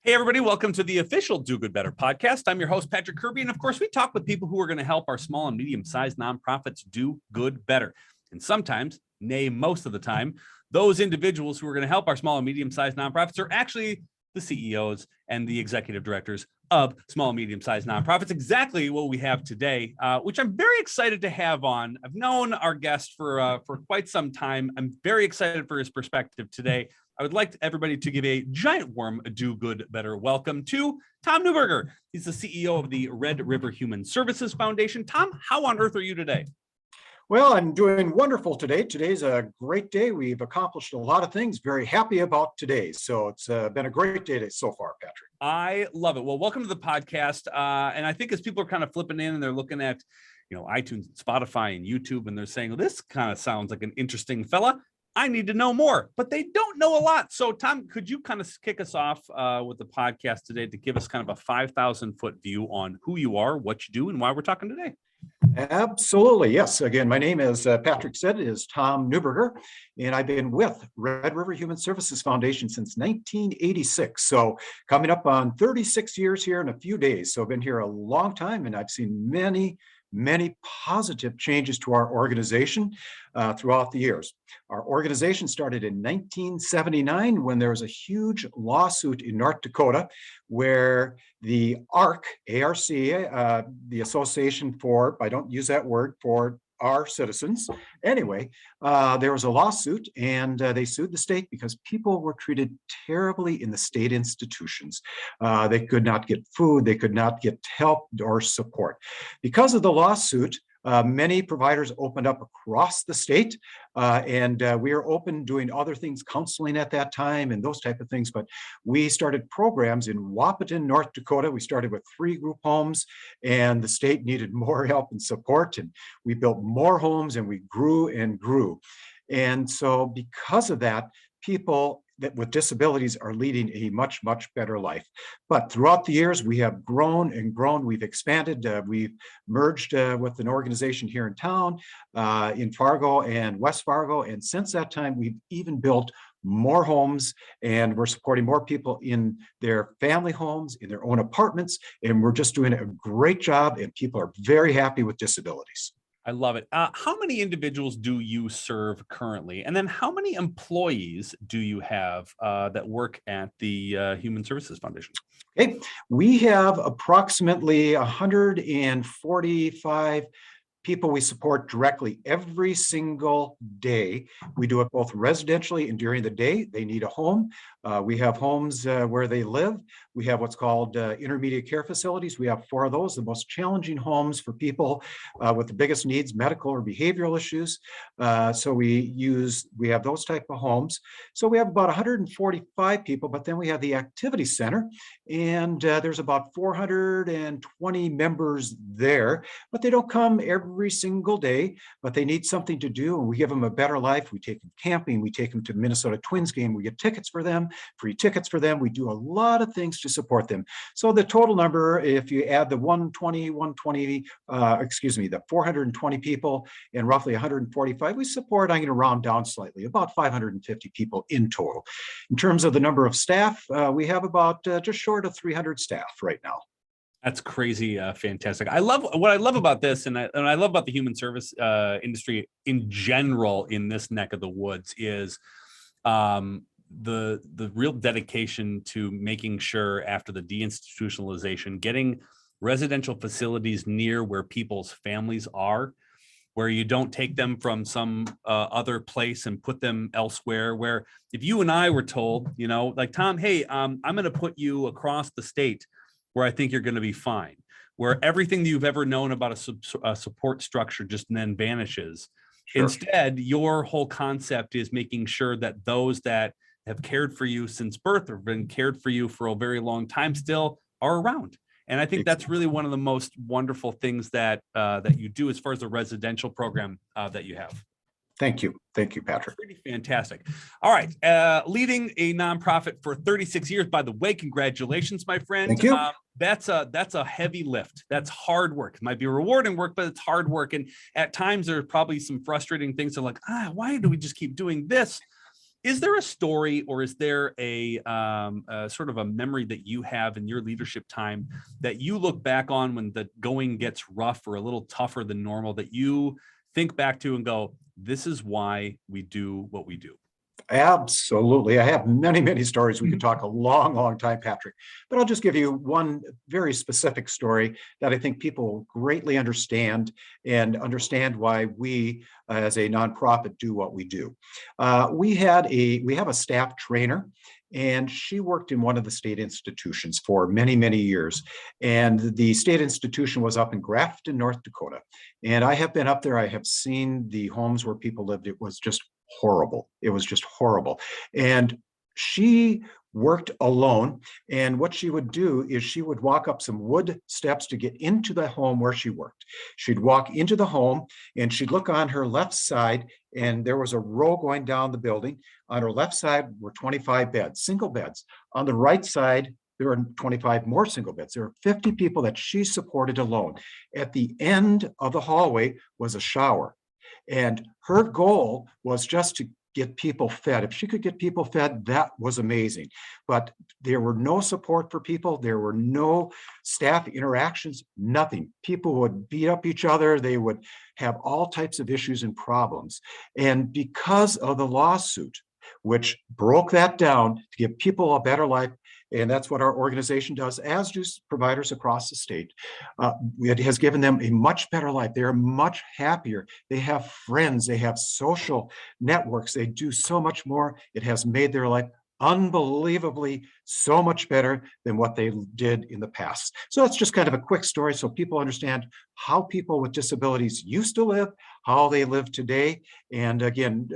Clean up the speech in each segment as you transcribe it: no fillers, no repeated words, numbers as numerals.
Hey, everybody, welcome to the official Do Good Better podcast. I'm your host, Patrick Kirby. And of course, we talk with people who are going to help our small and medium-sized nonprofits do good better. And sometimes, nay, most of the time, those individuals who are going to help our small and medium-sized nonprofits are actually the CEOs and the executive directors of small and medium-sized nonprofits. Exactly what we have today, which I'm very excited to have on. I've known our guest for quite some time. I'm very excited for his perspective today. I would like everybody to give a giant warm Do Good Better welcome to Tom Newberger. He's the CEO of the Red River Human Services Foundation. Tom, how on earth are you today? Well, I'm doing wonderful today. Today's a great day. We've accomplished a lot of things. Very happy about today. So it's been a great day so far, Patrick. I love it. Well, welcome to the podcast. And I think as people are kind of flipping in and they're looking at, iTunes, Spotify, and YouTube, and they're saying, well, this kind of sounds like an interesting fella. I need to know more, but they don't know a lot. So Tom, could you kind of kick us off with the podcast today to give us kind of a 5,000-foot view on who you are, what you do, and why we're talking today? Absolutely. Yes. Again, my name, as Patrick said, is Tom Newberger, and I've been with Red River Human Services Foundation since 1986. So coming up on 36 years here in a few days. So I've been here a long time, and I've seen many positive changes to our organization throughout the years. Our organization started in 1979 when there was a huge lawsuit in North Dakota where the ARC, the Association for, I don't use that word, for our citizens. Anyway, there was a lawsuit and they sued the state because people were treated terribly in the state institutions. They could not get food, they could not get help or support. Because of the lawsuit, many providers opened up across the state, and we are open doing other things, counseling at that time and those type of things. But we started programs in Wahpeton, North Dakota. We started with 3 group homes, and the state needed more help and support. And we built more homes, and we grew and grew. And so because of that, people that with disabilities are leading a much better life. But throughout the years, we have grown and grown. We've expanded. We've merged with an organization here in town, in Fargo and West Fargo. And since that time, we've even built more homes, and we're supporting more people in their family homes, in their own apartments. And we're just doing a great job, and people are very happy with disabilities. I love it. How many individuals do you serve currently? And then how many employees do you have that work at the Human Services Foundation? Okay, we have approximately 145 people we support directly every single day. We do it both residentially and during the day. They need a home. We have homes where they live. We have what's called intermediate care facilities. We have 4 of those, the most challenging homes for people with the biggest needs, medical or behavioral issues. So we have those type of homes. So we have about 145 people, but then we have the activity center, and there's about 420 members there, but they don't come every single day, but they need something to do, and we give them a better life. We take them camping. We take them to Minnesota Twins game. We get tickets for them, free tickets for them. We do a lot of things to support them. So the total number, if you add the 420 people and roughly 145, we support, I'm going to round down slightly, about 550 people in total. In terms of the number of staff, we have about just short of 300 staff right now. That's crazy, fantastic. What I love about this, and I love about the human service industry in general in this neck of the woods is the real dedication to making sure after the deinstitutionalization, getting residential facilities near where people's families are, where you don't take them from some other place and put them elsewhere. Where if you and I were told, like, Tom, hey, I'm going to put you across the state where I think you're going to be fine, where everything that you've ever known about a support structure just then vanishes. Sure. Instead, your whole concept is making sure that those that have cared for you since birth or been cared for you for a very long time still are around. And I think that's really one of the most wonderful things that you do as far as the residential program that you have. Thank you. Thank you, Patrick. Pretty fantastic. All right. Leading a nonprofit for 36 years, by the way, congratulations, my friend. Thank you. That's a heavy lift. That's hard work. It might be rewarding work, but it's hard work. And at times there's probably some frustrating things. They're like, why do we just keep doing this? Is there a story, or is there a sort of a memory that you have in your leadership time that you look back on when the going gets rough or a little tougher than normal, that you think back to and go, this is why we do what we do? Absolutely. I have many, many stories. We could talk a long, long time, Patrick, but I'll just give you one very specific story that I think people greatly understand and understand why we as a nonprofit do what we do. We have a staff trainer, and she worked in one of the state institutions for many, many years. And the state institution was up in Grafton, North Dakota. And I have been up there. I have seen the homes where people lived. It was just horrible. It was just horrible. And she worked alone. And what she would do is she would walk up some wood steps to get into the home where she worked. She'd walk into the home and she'd look on her left side, and there was a row going down the building. On her left side were 25 beds, single beds. On the right side, there were 25 more single beds. There were 50 people that she supported alone. At the end of the hallway was a shower. And her goal was just to get people fed. If she could get people fed, that was amazing. But there were no support for people. There were no staff interactions, nothing. People would beat up each other. They would have all types of issues and problems. And because of the lawsuit, which broke that down to give people a better life, and that's what our organization does, as do providers across the state. It has given them a much better life. They're much happier. They have friends. They have social networks. They do so much more. It has made their life unbelievably so much better than what they did in the past. So that's just kind of a quick story so people understand how people with disabilities used to live, how they live today. And again,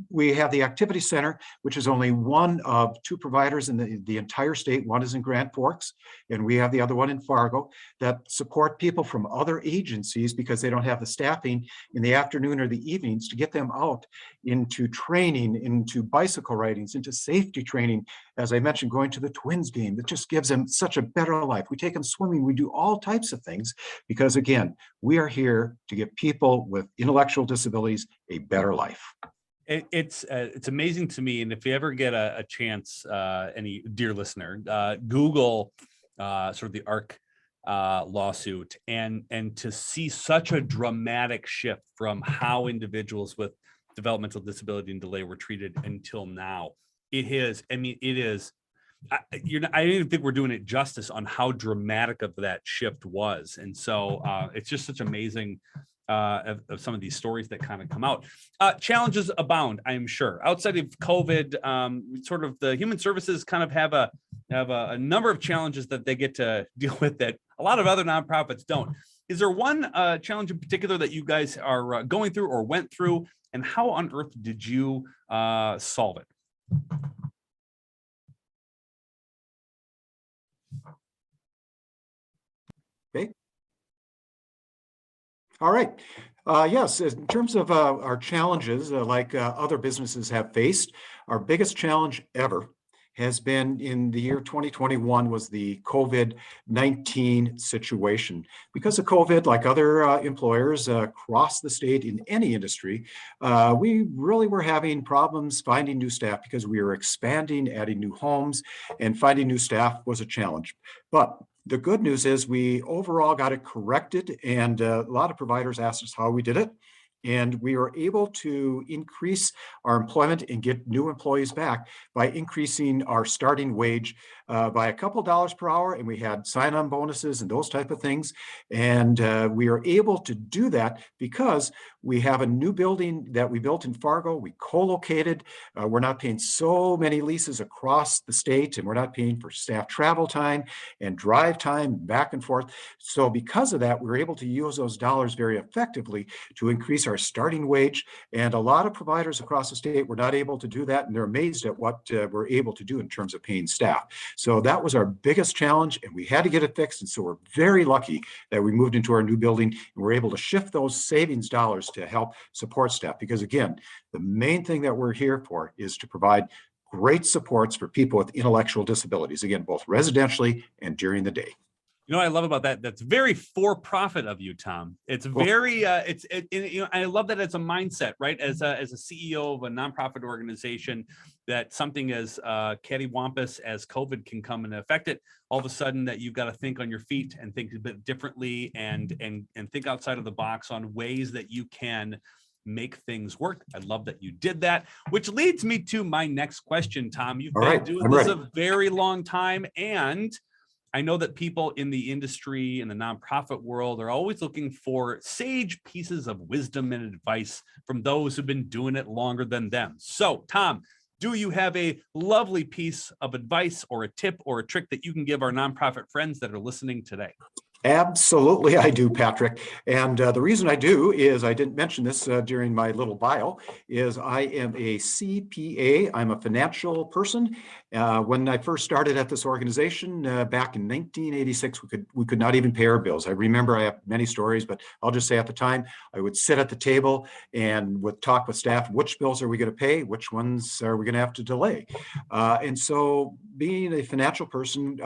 we have the Activity Center, which is only one of two providers in the entire state. One is in Grand Forks, and we have the other one in Fargo, that support people from other agencies because they don't have the staffing in the afternoon or the evenings to get them out into training, into bicycle ridings, into safety training. As I mentioned, going to the Twins game, that just gives them such a better life. We take them swimming. We do all types of things because, again, we are here to give people with intellectual disabilities a better life. It's amazing to me, and if you ever get a chance, any dear listener, Google sort of the ARC lawsuit, and to see such a dramatic shift from how individuals with developmental disability and delay were treated until now. It is, I mean, it is. I don't even think we're doing it justice on how dramatic of that shift was, and so it's just such amazing. Of some of these stories that kind of come out. Challenges abound, I'm sure. Outside of COVID, sort of the human services kind of have a number of challenges that they get to deal with that a lot of other nonprofits don't. Is there one challenge in particular that you guys are going through or went through, and how on earth did you solve it? Okay. All right. Yes, in terms of our challenges, like other businesses have faced, our biggest challenge ever has been in the year 2021 was the COVID-19 situation. Because of COVID, like other employers across the state in any industry, we really were having problems finding new staff because we were expanding, adding new homes, and finding new staff was a challenge. But the good news is we overall got it corrected, and a lot of providers asked us how we did it. And we were able to increase our employment and get new employees back by increasing our starting wage by a couple dollars per hour. And we had sign-on bonuses and those type of things. And we are able to do that because we have a new building that we built in Fargo. We co-located. We're not paying so many leases across the state, and we're not paying for staff travel time and drive time back and forth. So because of that, we were able to use those dollars very effectively to increase our starting wage. And a lot of providers across the state were not able to do that, and they're amazed at what we're able to do in terms of paying staff. So that was our biggest challenge, and we had to get it fixed. And so we're very lucky that we moved into our new building and we're able to shift those savings dollars to help support staff. Because again, the main thing that we're here for is to provide great supports for people with intellectual disabilities, again, both residentially and during the day. You know what I love about that? That's very for-profit of you, Tom. It's very, I love that it's a mindset, right? As a CEO of a nonprofit organization, that something as cattywampus as COVID can come and affect it, all of a sudden that you've got to think on your feet and think a bit differently and think outside of the box on ways that you can make things work. I love that you did that, which leads me to my next question, Tom. You've been doing this a very long time, and I know that people in the industry, in the nonprofit world, are always looking for sage pieces of wisdom and advice from those who've been doing it longer than them. So, Tom, do you have a lovely piece of advice or a tip or a trick that you can give our nonprofit friends that are listening today? Absolutely, I do, Patrick. And the reason I do is, I didn't mention this during my little bio, is I am a CPA. I'm a financial person. When I first started at this organization back in 1986, we could not even pay our bills. I remember, I have many stories, but I'll just say at the time, I would sit at the table and would talk with staff, which bills are we going to pay? Which ones are we going to have to delay? And so being a financial person,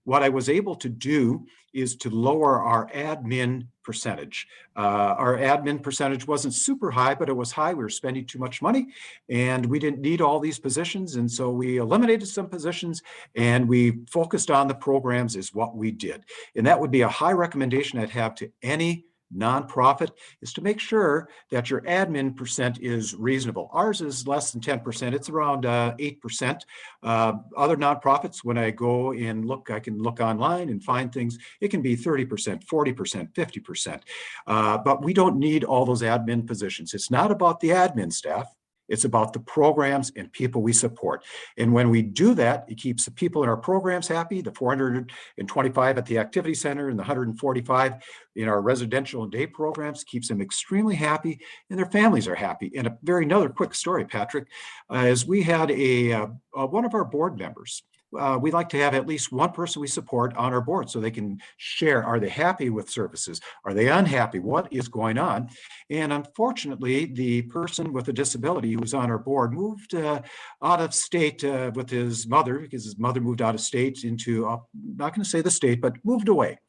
what I was able to do is to lower our admin percentage. Our admin percentage wasn't super high, but it was high. We were spending too much money and we didn't need all these positions. And so we eliminated some positions and we focused on the programs is what we did. And that would be a high recommendation I'd have to any nonprofit, is to make sure that your admin percent is reasonable. Ours is less than 10%. It's around 8%. Other nonprofits, when I go and look, I can look online and find things. It can be 30%, 40%, 50%. But we don't need all those admin positions. It's not about the admin staff. It's about the programs and people we support. And when we do that, it keeps the people in our programs happy, the 425 at the activity center and the 145 in our residential and day programs, keeps them extremely happy, and their families are happy. And another quick story, Patrick, is we had one of our board members. We like to have at least one person we support on our board so they can share. Are they happy with services? Are they unhappy? What is going on? And unfortunately, the person with a disability who was on our board moved out of state with his mother, because his mother moved out of state into, I'm not going to say the state, but moved away.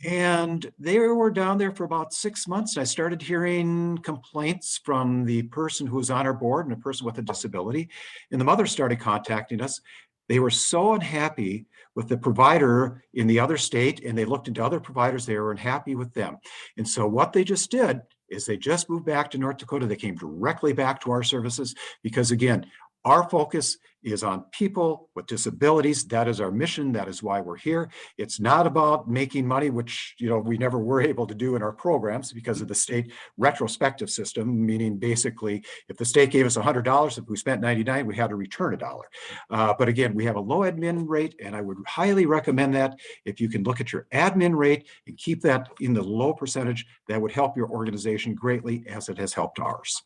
And they were down there for about 6 months. I started hearing complaints from the person who was on our board and a person with a disability. And the mother started contacting us. They were so unhappy with the provider in the other state, and they looked into other providers. They were unhappy with them. And so what they just did is they just moved back to North Dakota. They came directly back to our services because, again, our focus is on people with disabilities. That is our mission. That is why we're here. It's not about making money, which, we never were able to do in our programs because of the state retrospective system, meaning basically if the state gave us $100, if we spent 99, we had to return $1. But again, we have a low admin rate, and I would highly recommend that if you can look at your admin rate and keep that in the low percentage, that would help your organization greatly as it has helped ours.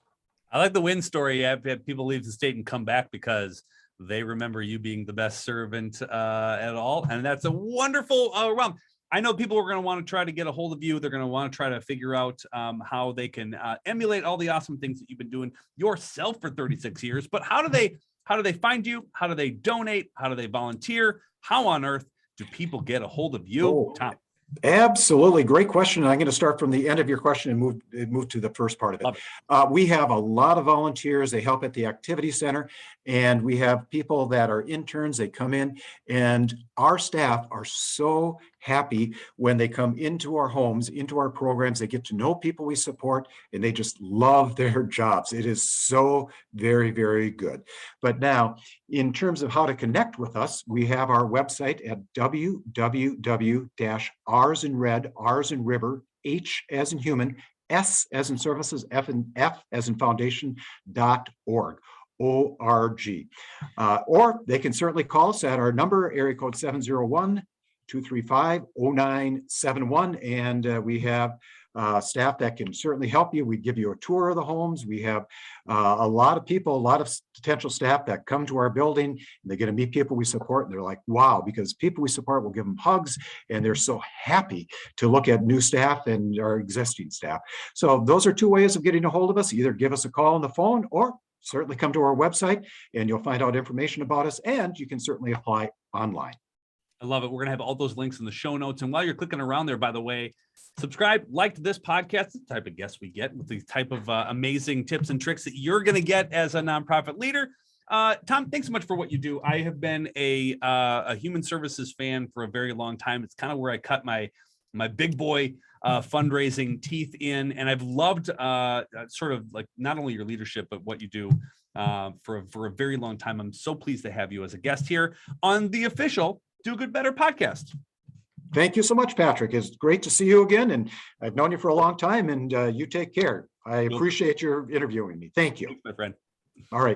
I like the win story. You have people leave the state and come back because they remember you being the best servant at all. And that's a wonderful realm. I know people are going to want to try to get a hold of you. They're going to want to try to figure out how they can emulate all the awesome things that you've been doing yourself for 36 years. But how do they find you? How do they donate? How do they volunteer? How on earth do people get a hold of you, Tom? Absolutely. Great question. I'm going to start from the end of your question and move to the first part of it. We have a lot of volunteers. They help at the activity center, and we have people that are interns. They come in, and our staff are so happy when they come into our homes, into our programs. They get to know people we support, and they just love their jobs. It is so very, very good. But now, in terms of how to connect with us, we have our website at www.R's in red, R's in river, H as in human, S as in services, F as in foundation.org. ORG. Or they can certainly call us at our number, area code 701-235-0971. And we have staff that can certainly help you. We give you a tour of the homes. We have a lot of people, a lot of potential staff that come to our building, and they get to meet people we support, and they're like, wow, because people we support will give them hugs, and they're so happy to look at new staff and our existing staff. So those are two ways of getting a hold of us. Either give us a call on the phone, or certainly come to our website and you'll find out information about us, and you can certainly apply online. I love it. We're going to have all those links in the show notes. And while you're clicking around there, by the way, subscribe, like this podcast, the type of guests we get with the type of amazing tips and tricks that you're going to get as a nonprofit leader. Tom, thanks so much for what you do. I have been a human services fan for a very long time. It's kind of where I cut my big boy fundraising teeth in. And I've loved sort of like not only your leadership, but what you do for a very long time. I'm so pleased to have you as a guest here on the official Do Good Better podcast. Thank you so much, Patrick. It's great to see you again. And I've known you for a long time, and you take care. I appreciate your interviewing me. Thank you. Thanks, my friend. All right.